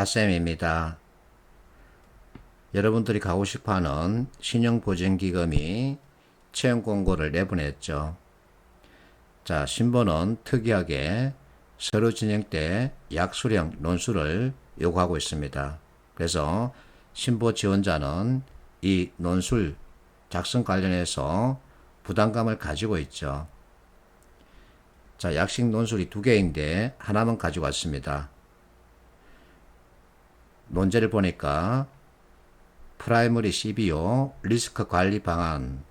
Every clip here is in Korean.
핫쌤입니다. 여러분들이 가고 싶어하는 신용보증기금이 채용 공고를 내보냈죠. 자, 신보는 특이하게 서류 진행 때 약수령 논술을 요구하고 있습니다. 그래서 신보 지원자는 이 논술 작성 관련해서 부담감을 가지고 있죠. 자, 약식 논술이 2개인데 하나만 가지고 왔습니다. 논제를 보니까 프라이머리 CBO 리스크 관리 방안,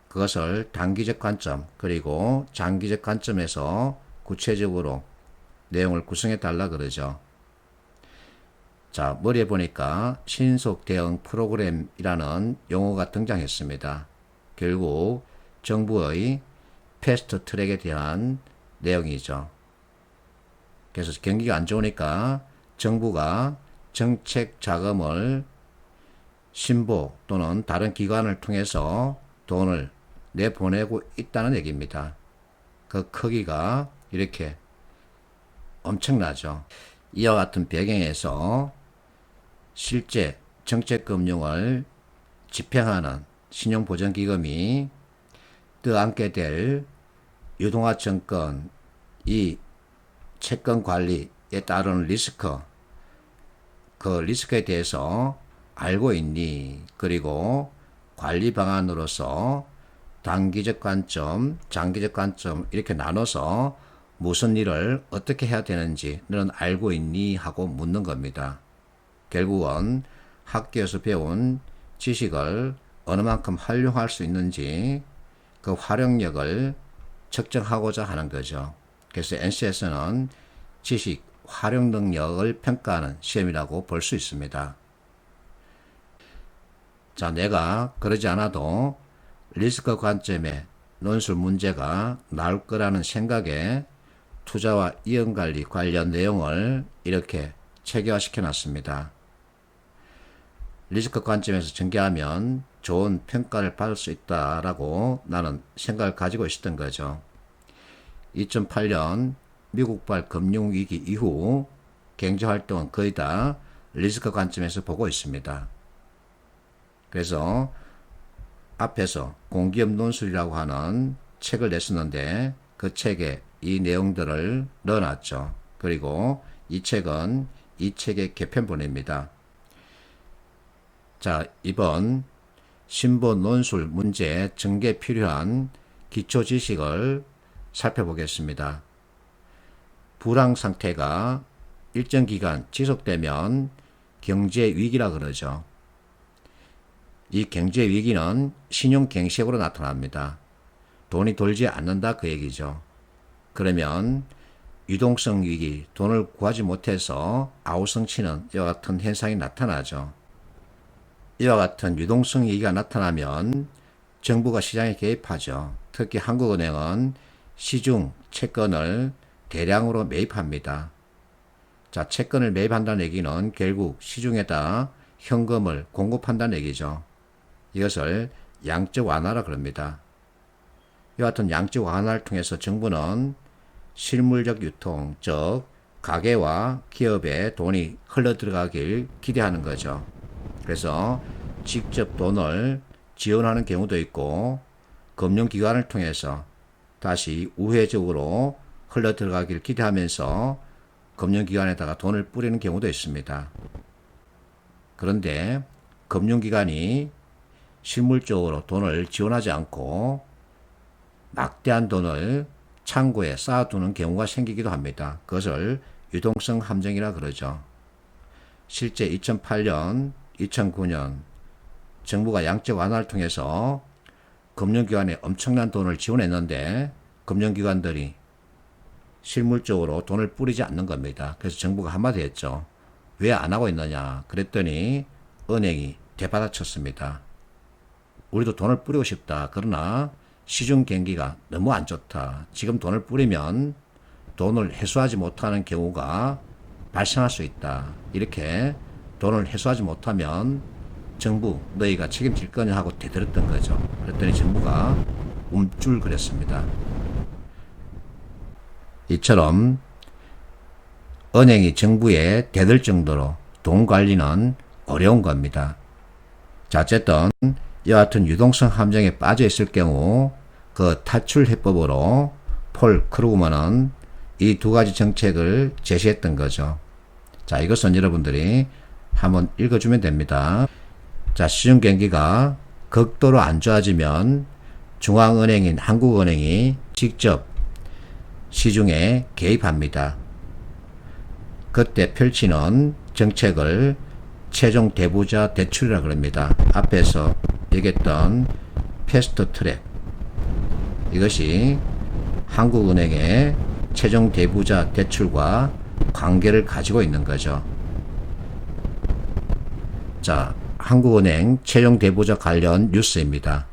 그것을 단기적 관점 그리고 장기적 관점에서 구체적으로 내용을 구성해 달라 그러죠. 자, 머리에 보니까 신속 대응 프로그램이라는 용어가 등장했습니다. 결국 정부의 패스트 트랙에 대한 내용이죠. 그래서 경기가 안 좋으니까 정부가 정책 자금을 신보 또는 다른 기관을 통해서 돈을 내보내고 있다는 얘기입니다. 그 크기가 이렇게 엄청나죠. 이와 같은 배경에서 실제 정책금융을 집행하는 신용보전기금이 떠안게 될 유동화증권, 이 채권 관리에 따르는 리스크, 그 리스크에 대해서 알고 있니? 그리고 관리 방안으로서 단기적 관점, 장기적 관점 이렇게 나눠서 무슨 일을 어떻게 해야 되는지 너는 알고 있니? 하고 묻는 겁니다. 결국은 학교에서 배운 지식을 어느 만큼 활용할 수 있는지 그 활용력을 측정하고자 하는 거죠. 그래서 NC에서는 지식 활용 능력을 평가하는 시험이라고 볼 수 있습니다. 자, 내가 그러지 않아도 리스크 관점에 논술 문제가 나올 거라는 생각에 투자와 이윤관리 관련 내용을 이렇게 체계화시켜 놨습니다. 리스크 관점에서 전개하면 좋은 평가를 받을 수 있다라고 나는 생각을 가지고 있었던 거죠. 2008년 미국발 금융위기 이후 경제활동은 거의 다 리스크 관점에서 보고 있습니다. 그래서 앞에서 공기업 논술이라고 하는 책을 냈었는데 그 책에 이 내용들을 넣어놨죠. 그리고 이 책은 이 책의 개편본입니다. 자, 이번 신보 논술 문제 전개에 필요한 기초 지식을 살펴보겠습니다. 불황 상태가 일정 기간 지속되면 경제 위기라 그러죠. 이 경제 위기는 신용 갱식으로 나타납니다. 돈이 돌지 않는다 그 얘기죠. 그러면 유동성 위기, 돈을 구하지 못해서 아우성치는 이와 같은 현상이 나타나죠. 이와 같은 유동성 위기가 나타나면 정부가 시장에 개입하죠. 특히 한국은행은 시중 채권을 대량으로 매입합니다. 자, 채권을 매입한다는 얘기는 결국 시중에다 현금을 공급한다는 얘기죠. 이것을 양적 완화라 그럽니다. 이와 같은 양적 완화를 통해서 정부는 실물적 유통, 즉 가계와 기업에 돈이 흘러들어가길 기대하는 거죠. 그래서 직접 돈을 지원하는 경우도 있고 금융기관을 통해서 다시 우회적으로 흘러들어가길 기대하면서 금융기관에다가 돈을 뿌리는 경우도 있습니다. 그런데 금융기관이 실물적으로 돈을 지원하지 않고 막대한 돈을 창고에 쌓아두는 경우가 생기기도 합니다. 그것을 유동성 함정이라 그러죠. 실제 2008년, 2009년 정부가 양적 완화를 통해서 금융기관에 엄청난 돈을 지원했는데 금융기관들이 실물적으로 돈을 뿌리지 않는 겁니다. 그래서 정부가 한마디 했죠. 왜 안 하고 있느냐 그랬더니 은행이 대받아쳤습니다. 우리도 돈을 뿌리고 싶다. 그러나 시중 경기가 너무 안 좋다. 지금 돈을 뿌리면 돈을 회수하지 못하는 경우가 발생할 수 있다. 이렇게 돈을 회수하지 못하면 정부 너희가 책임질 거냐 하고 대들었던 거죠. 그랬더니 정부가 움찔거렸습니다. 이처럼 은행이 정부에 대들 정도로 돈 관리는 어려운 겁니다. 자, 어쨌든 이와 같은 유동성 함정에 빠져 있을 경우 그 탈출 해법으로 폴 크루그먼은 이 두 가지 정책을 제시했던 거죠. 자, 이것은 여러분들이 한번 읽어주면 됩니다. 자, 시중 경기가 극도로 안 좋아지면 중앙은행인 한국은행이 직접 시중에 개입합니다. 그때 펼치는 정책을 최종 대부자 대출이라 그럽니다. 앞에서 얘기했던 패스트 트랙, 이것이 한국은행의 최종 대부자 대출과 관계를 가지고 있는 거죠. 자, 한국은행 최종 대부자 관련 뉴스입니다.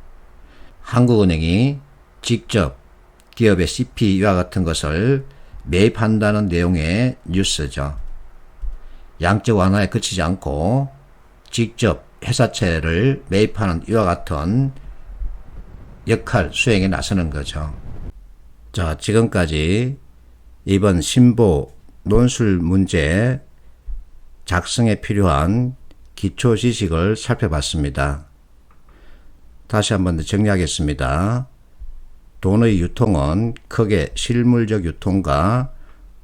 한국은행이 직접 기업의 CP와 같은 것을 매입한다는 내용의 뉴스죠. 양적 완화에 그치지 않고 직접 회사채를 매입하는 이와 같은 역할 수행에 나서는 거죠. 자, 지금까지 이번 신보 논술 문제 작성에 필요한 기초 지식을 살펴봤습니다. 다시 한번 더 정리하겠습니다. 돈의 유통은 크게 실물적 유통과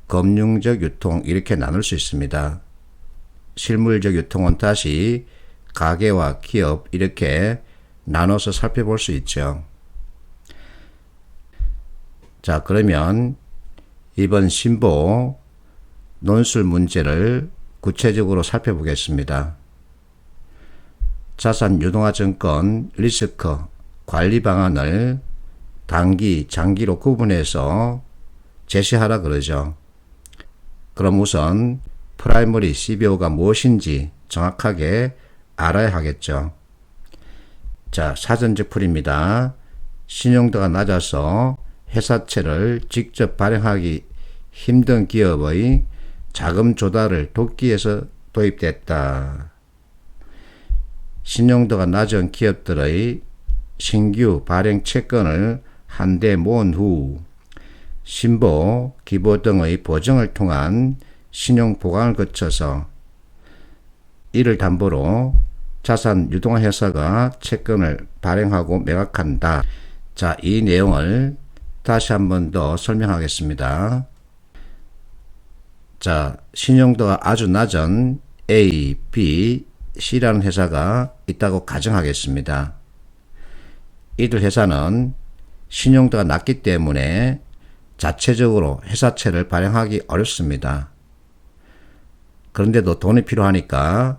금융적 유통 이렇게 나눌 수 있습니다. 실물적 유통은 다시 가계와 기업 이렇게 나눠서 살펴볼 수 있죠. 자, 그러면 이번 신보 논술 문제를 구체적으로 살펴보겠습니다. 자산 유동화증권 리스크 관리 방안을 단기, 장기로 구분해서 제시하라 그러죠. 그럼 우선 프라이머리 CBO가 무엇인지 정확하게 알아야 하겠죠. 자, 사전적 풀이입니다. 신용도가 낮아서 회사채를 직접 발행하기 힘든 기업의 자금 조달을 돕기 위해서 도입됐다. 신용도가 낮은 기업들의 신규 발행 채권을 한데 모은 후 신보, 기보 등의 보증을 통한 신용 보강을 거쳐서 이를 담보로 자산 유동화 회사가 채권을 발행하고 매각한다. 자, 이 내용을 다시 한번 더 설명하겠습니다. 자, 신용도가 아주 낮은 A, B, C라는 회사가 있다고 가정하겠습니다. 이들 회사는 신용도가 낮기 때문에 자체적으로 회사채를 발행하기 어렵습니다. 그런데도 돈이 필요하니까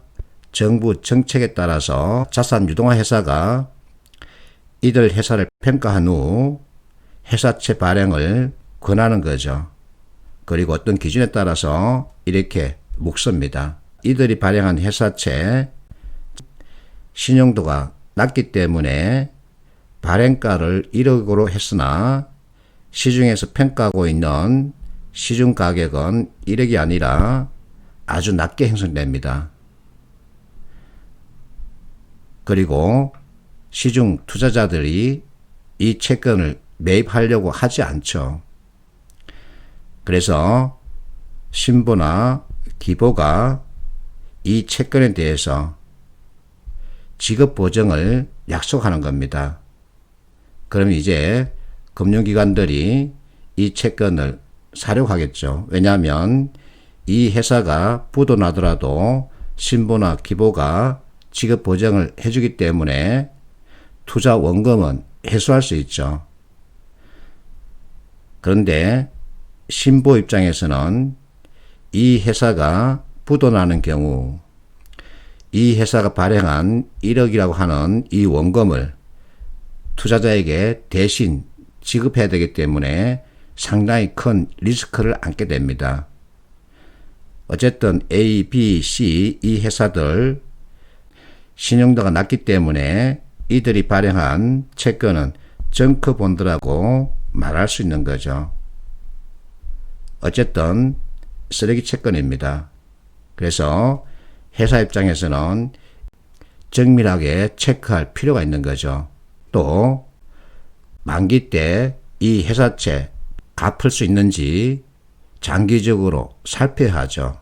정부 정책에 따라서 자산 유동화 회사가 이들 회사를 평가한 후 회사채 발행을 권하는 거죠. 그리고 어떤 기준에 따라서 이렇게 묵습니다. 이들이 발행한 회사채 신용도가 낮기 때문에 발행가를 1억으로 했으나 시중에서 평가하고 있는 시중 가격은 1억이 아니라 아주 낮게 형성됩니다. 그리고 시중 투자자들이 이 채권을 매입하려고 하지 않죠. 그래서 신보나 기보가 이 채권에 대해서 지급 보증을 약속하는 겁니다. 그럼 이제 금융기관들이 이 채권을 사려고 하겠죠. 왜냐하면 이 회사가 부도나더라도 신보나 기보가 지급 보증을 해주기 때문에 투자 원금은 회수할 수 있죠. 그런데 신보 입장에서는 이 회사가 부도나는 경우 이 회사가 발행한 1억이라고 하는 이 원금을 투자자에게 대신 지급해야 되기 때문에 상당히 큰 리스크를 안게 됩니다. 어쨌든 A, B, C 이 회사들 신용도가 낮기 때문에 이들이 발행한 채권은 정크본드라고 말할 수 있는 거죠. 어쨌든 쓰레기 채권입니다. 그래서 회사 입장에서는 정밀하게 체크할 필요가 있는 거죠. 또 만기 때 이 회사채 갚을 수 있는지 장기적으로 살펴야 하죠.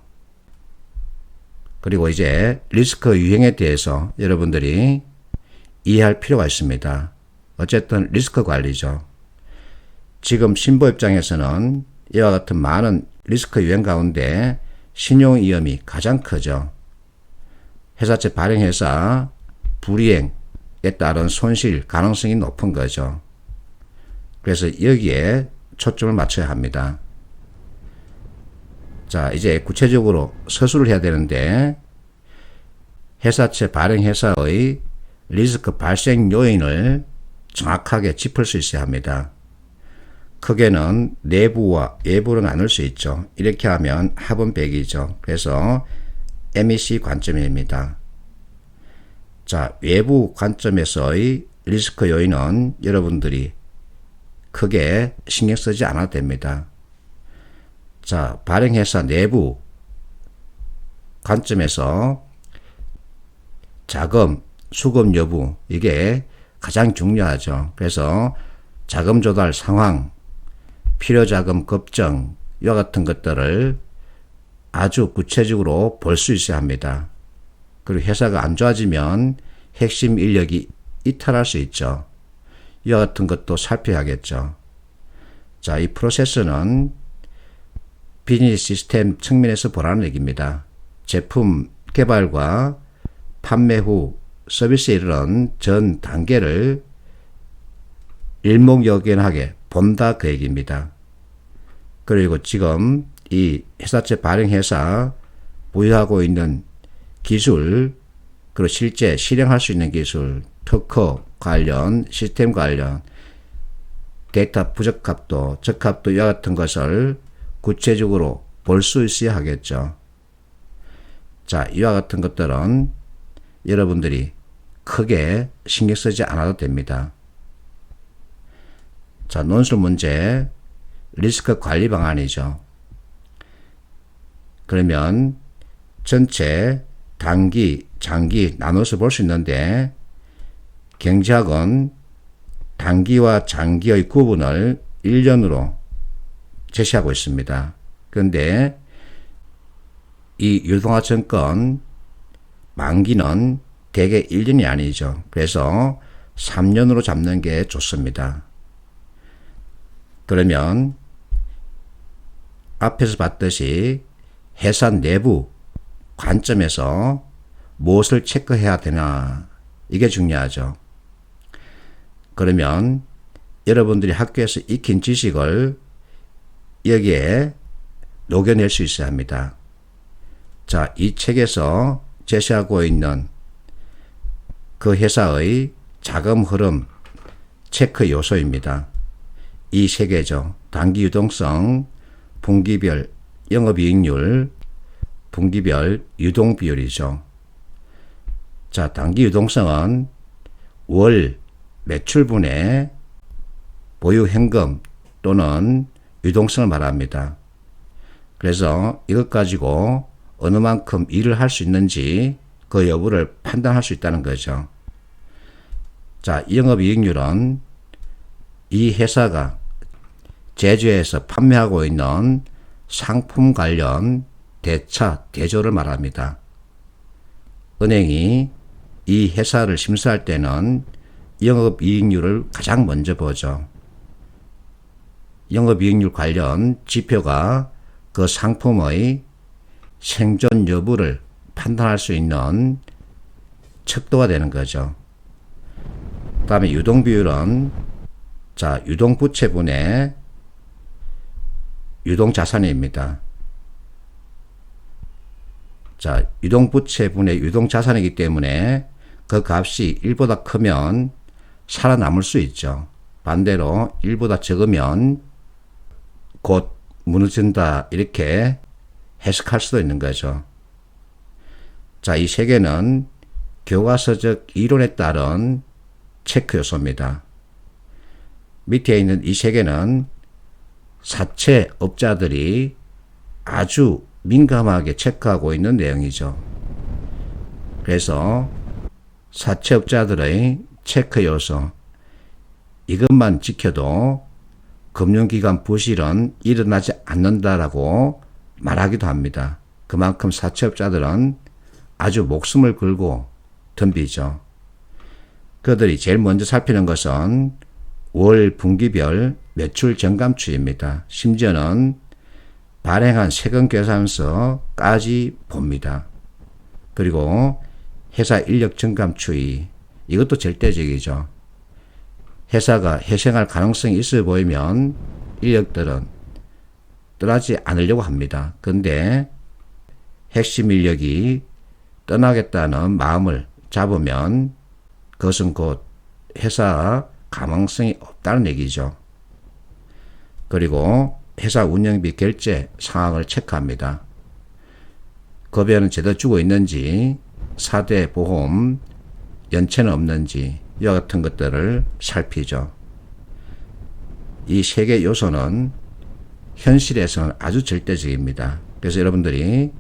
그리고 이제 리스크 유형에 대해서 여러분들이 이해할 필요가 있습니다. 어쨌든 리스크 관리죠. 지금 신보 입장에서는 이와 같은 많은 리스크 유형 가운데 신용 위험이 가장 크죠. 회사채 발행회사 불이행에 따른 손실 가능성이 높은 거죠. 그래서 여기에 초점을 맞춰야 합니다. 자, 이제 구체적으로 서술을 해야 되는데 회사채 발행회사의 리스크 발생 요인을 정확하게 짚을 수 있어야 합니다. 크게는 내부와 외부로 나눌 수 있죠. 이렇게 하면 합은 100이죠. 그래서 MEC 관점입니다. 자, 외부 관점에서의 리스크 요인은 여러분들이 크게 신경 쓰지 않아도 됩니다. 자, 발행회사 내부 관점에서 자금, 수급 여부, 이게 가장 중요하죠. 그래서 자금 조달 상황, 필요자금 급증, 이와 같은 것들을 아주 구체적으로 볼 수 있어야 합니다. 그리고 회사가 안 좋아지면 핵심 인력이 이탈할 수 있죠. 이와 같은 것도 살펴야겠죠. 자, 이 프로세스는 비즈니스 시스템 측면에서 보라는 얘기입니다. 제품 개발과 판매 후 서비스에 이르는 전 단계를 일목요연하게 본다 그 얘기입니다. 그리고 지금 이 회사채 발행회사 보유하고 있는 기술, 그리고 실제 실행할 수 있는 기술, 특허 관련, 시스템 관련, 데이터 부적합도, 적합도 이와 같은 것을 구체적으로 볼 수 있어야 하겠죠. 자, 이와 같은 것들은 여러분들이 크게 신경 쓰지 않아도 됩니다. 자, 논술 문제, 리스크 관리 방안이죠. 그러면 전체 단기, 장기 나눠서 볼 수 있는데 경제학은 단기와 장기의 구분을 1년으로 제시하고 있습니다. 그런데 이 유동화증권 만기는 대개 1년이 아니죠. 그래서 3년으로 잡는 게 좋습니다. 그러면 앞에서 봤듯이 회사 내부 관점에서 무엇을 체크해야 되나, 이게 중요하죠. 그러면 여러분들이 학교에서 익힌 지식을 여기에 녹여낼 수 있어야 합니다. 자, 이 책에서 제시하고 있는 그 회사의 자금 흐름 체크 요소입니다. 이 세 개죠. 단기 유동성, 분기별 영업이익률, 분기별 유동 비율이죠. 자, 단기 유동성은 월 매출분의 보유 현금 또는 유동성을 말합니다. 그래서 이것 가지고 어느 만큼 일을 할 수 있는지 그 여부를 판단할 수 있다는 거죠. 자, 영업이익률은 이 회사가 제조해서 판매하고 있는 상품 관련 대차, 대조를 말합니다. 은행이 이 회사를 심사할 때는 영업이익률을 가장 먼저 보죠. 영업이익률 관련 지표가 그 상품의 생존 여부를 판단할 수 있는 척도가 되는 거죠. 그 다음에 유동비율은 자, 유동부채분의 유동자산입니다. 자, 유동부채분의 유동자산이기 때문에 그 값이 1보다 크면 살아남을 수 있죠. 반대로 1보다 적으면 곧 무너진다, 이렇게 해석할 수도 있는 거죠. 자, 이 세 개는 교과서적 이론에 따른 체크 요소입니다. 밑에 있는 이 세 개는 사채업자들이 아주 민감하게 체크하고 있는 내용이죠. 그래서 사채업자들의 체크 요소, 이것만 지켜도 금융기관 부실은 일어나지 않는다라고 말하기도 합니다. 그만큼 사채업자들은 아주 목숨을 걸고 덤비죠. 그들이 제일 먼저 살피는 것은 월 분기별 매출 정감추입니다. 심지어는 발행한 세금 계산서까지 봅니다. 그리고 회사 인력 증감 추이, 이것도 절대적이죠. 회사가 회생할 가능성이 있어 보이면 인력들은 떠나지 않으려고 합니다. 그런데 핵심 인력이 떠나겠다는 마음을 잡으면 그것은 곧 회사 가망성이 없다는 얘기죠. 그리고 회사 운영비 결제 상황을 체크합니다. 급여는 제대로 주고 있는지, 4대 보험 연체는 없는지, 이와 같은 것들을 살피죠. 이 세 개 요소는 현실에서는 아주 절대적입니다. 그래서 여러분들이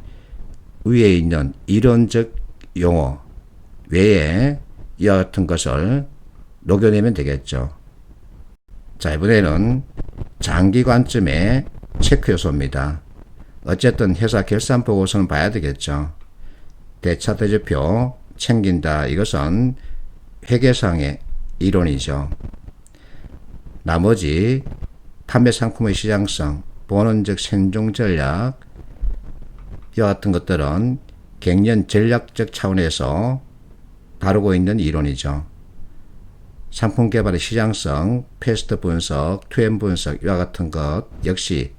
위에 있는 이론적 용어 외에 이와 같은 것을 녹여내면 되겠죠. 자, 이번에는 장기 관점의 체크 요소입니다. 어쨌든 회사 결산 보고서는 봐야 되겠죠. 대차 대조표 챙긴다. 이것은 회계상의 이론이죠. 나머지 판매 상품의 시장성, 본원적 생존 전략, 이와 같은 것들은 갱년 전략적 차원에서 다루고 있는 이론이죠. 상품 개발의 시장성, 패스트 분석, 투end 분석, 이와 같은 것 역시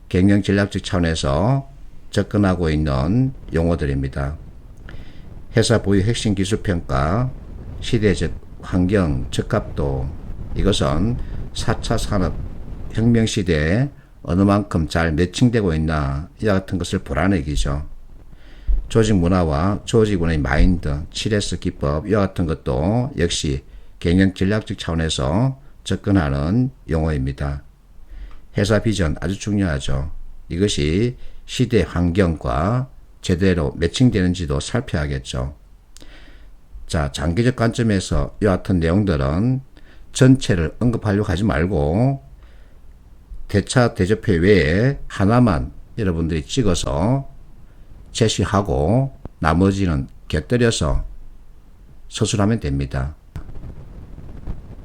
갱년 전략적 차원에서 접근하고 있는 용어들입니다. 회사 보유 핵심 기술 평가, 시대적 환경, 적합도, 이것은 4차 산업 혁명 시대에 어느 만큼 잘 매칭되고 있나, 이와 같은 것을 보라는 얘기죠. 조직 문화와 조직원의 마인드, 7S 기법, 이와 같은 것도 역시 갱년 전략적 차원에서 접근하는 용어입니다. 회사 비전 아주 중요하죠. 이것이 시대 환경과 제대로 매칭되는지도 살펴야겠죠. 자, 장기적 관점에서 이와 같은 내용들은 전체를 언급하려고 하지 말고 대차 대조표 외에 하나만 여러분들이 찍어서 제시하고 나머지는 곁들여서 서술하면 됩니다.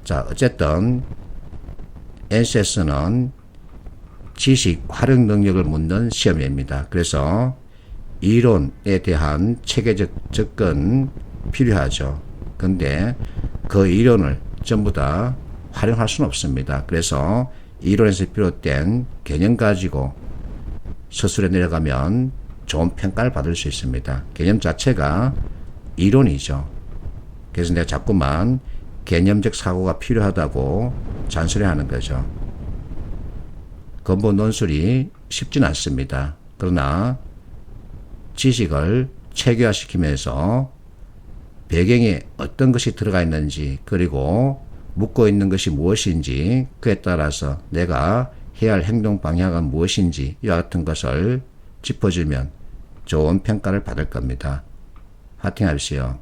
자, 어쨌든 NCS는 지식 활용 능력을 묻는 시험입니다. 그래서 이론에 대한 체계적 접근 필요하죠. 근데 그 이론을 전부 다 활용할 수는 없습니다. 그래서 이론에서 비롯된 개념 가지고 서술에 내려가면 좋은 평가를 받을 수 있습니다. 개념 자체가 이론이죠. 그래서 내가 자꾸만 개념적 사고가 필요하다고 잔소리하는 거죠. 근본 논술이 쉽진 않습니다. 그러나 지식을 체계화시키면서 배경에 어떤 것이 들어가 있는지, 그리고 묻고 있는 것이 무엇인지, 그에 따라서 내가 해야 할 행동 방향은 무엇인지, 이와 같은 것을 짚어주면 좋은 평가를 받을 겁니다. 파이팅 하십시오.